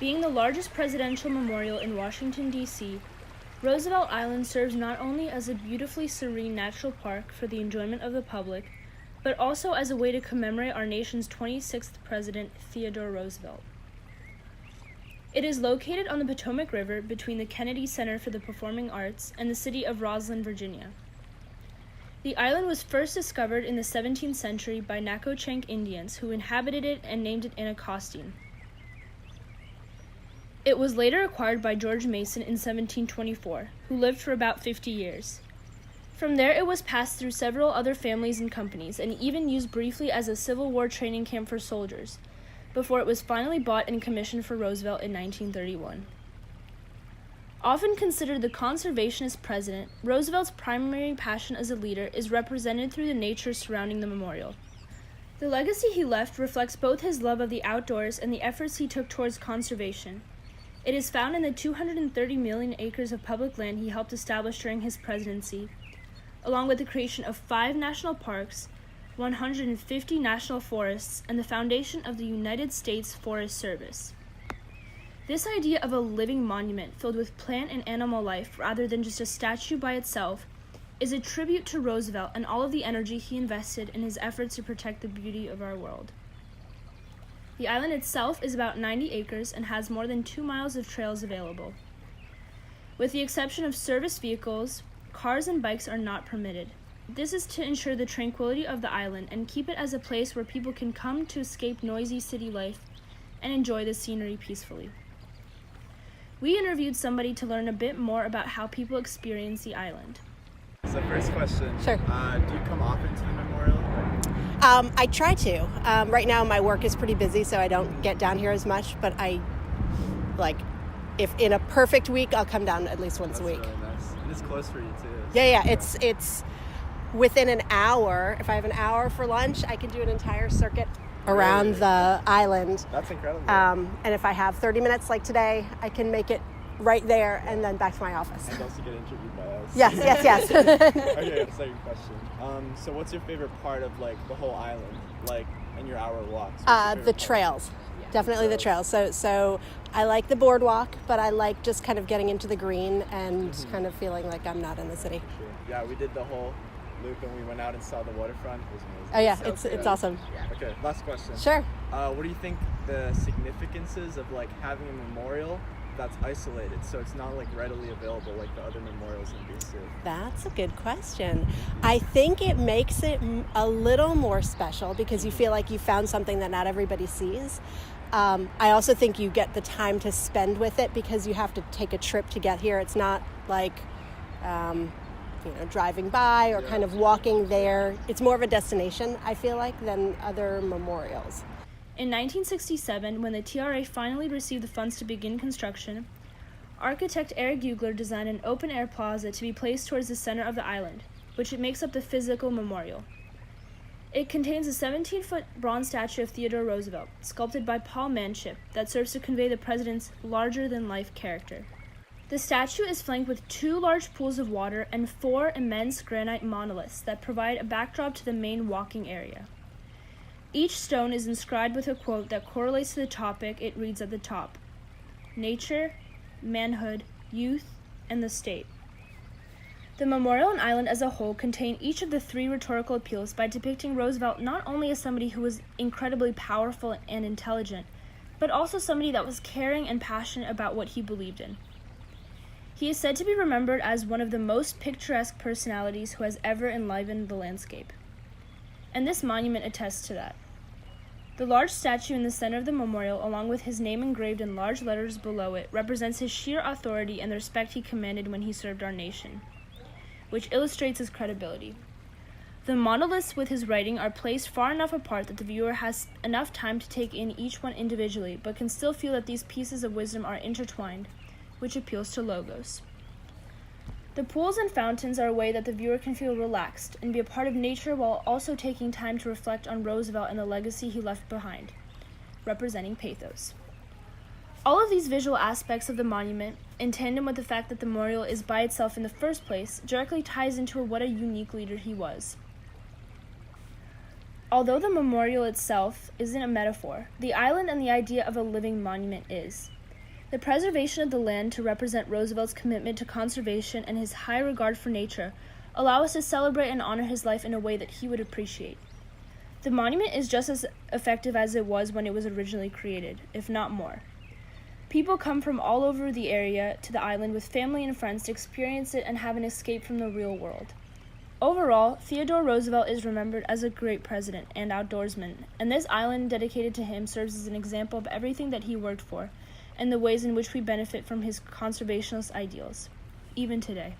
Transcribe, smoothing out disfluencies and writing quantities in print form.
Being the largest presidential memorial in Washington, D.C., Roosevelt Island serves not only as a beautifully serene natural park for the enjoyment of the public, but also as a way to commemorate our nation's 26th president, Theodore Roosevelt. It is located on the Potomac River between the Kennedy Center for the Performing Arts and the city of Roslyn, Virginia. The island was first discovered in the 17th century by Nacotchtank Indians who inhabited it and named it Anacostia. It was later acquired by George Mason in 1724, who lived for about 50 years. From there, it was passed through several other families and companies, and even used briefly as a Civil War training camp for soldiers, before it was finally bought and commissioned for Roosevelt in 1931. Often considered the conservationist president, Roosevelt's primary passion as a leader is represented through the nature surrounding the memorial. The legacy he left reflects both his love of the outdoors and the efforts he took towards conservation. It is found in the 230 million acres of public land he helped establish during his presidency, along with the creation of 5 national parks, 150 national forests, and the foundation of the United States Forest Service. This idea of a living monument filled with plant and animal life rather than just a statue by itself is a tribute to Roosevelt and all of the energy he invested in his efforts to protect the beauty of our world. The island itself is about 90 acres and has more than 2 miles of trails available. With the exception of service vehicles, cars and bikes are not permitted. This is to ensure the tranquility of the island and keep it as a place where people can come to escape noisy city life and enjoy the scenery peacefully. We interviewed somebody to learn a bit more about how people experience the island. So first question, Sure. Do you come often to the memorial? I try to. Right now my work is pretty busy, so I don't get down here as much, but if in a perfect week, I'll come down at least once a week. That's really nice. And it's close for you too. Yeah, it's within an hour. If I have an hour for lunch, I can do an entire circuit around the island. That's incredible. And if I have 30 minutes like today, I can make it right there and then back to my office. And also get interviewed by us. Yes. Okay, second question. So what's your favorite part of the whole island, in your hour walks? The trails. Definitely the trails. So I like the boardwalk, but I like just kind of getting into the green and kind of feeling like I'm not in the city. Sure. Yeah, we did the whole loop and we went out and saw the waterfront. It was amazing. Oh yeah, it's awesome. Okay, last question. Sure. What do you think the significance is of having a memorial that's isolated, so it's not readily available like the other memorials in BC? That's a good question. I think it makes it a little more special because you feel like you found something that not everybody sees. I also think you get the time to spend with it because you have to take a trip to get here. It's not like driving by or kind of walking there. It's more of a destination, I feel like, than other memorials. In 1967, when the TRA finally received the funds to begin construction, architect Eric Ugler designed an open-air plaza to be placed towards the center of the island, which makes up the physical memorial. It contains a 17-foot bronze statue of Theodore Roosevelt, sculpted by Paul Manship, that serves to convey the president's larger-than-life character. The statue is flanked with 2 large pools of water and 4 immense granite monoliths that provide a backdrop to the main walking area. Each stone is inscribed with a quote that correlates to the topic it reads at the top: nature, manhood, youth, and the state. The memorial and island as a whole contain each of the 3 rhetorical appeals by depicting Roosevelt not only as somebody who was incredibly powerful and intelligent, but also somebody that was caring and passionate about what he believed in. He is said to be remembered as one of the most picturesque personalities who has ever enlivened the landscape. And this monument attests to that. The large statue in the center of the memorial, along with his name engraved in large letters below it, represents his sheer authority and the respect he commanded when he served our nation, which illustrates his credibility. The monoliths with his writing are placed far enough apart that the viewer has enough time to take in each one individually, but can still feel that these pieces of wisdom are intertwined, which appeals to logos. The pools and fountains are a way that the viewer can feel relaxed and be a part of nature while also taking time to reflect on Roosevelt and the legacy he left behind, representing pathos. All of these visual aspects of the monument, in tandem with the fact that the memorial is by itself in the first place, directly ties into what a unique leader he was. Although the memorial itself isn't a metaphor, the island and the idea of a living monument is. The preservation of the land to represent Roosevelt's commitment to conservation and his high regard for nature allow us to celebrate and honor his life in a way that he would appreciate. The monument is just as effective as it was when it was originally created, if not more. People come from all over the area to the island with family and friends to experience it and have an escape from the real world. Overall, Theodore Roosevelt is remembered as a great president and outdoorsman, and this island dedicated to him serves as an example of everything that he worked for and the ways in which we benefit from his conservationist ideals, even today.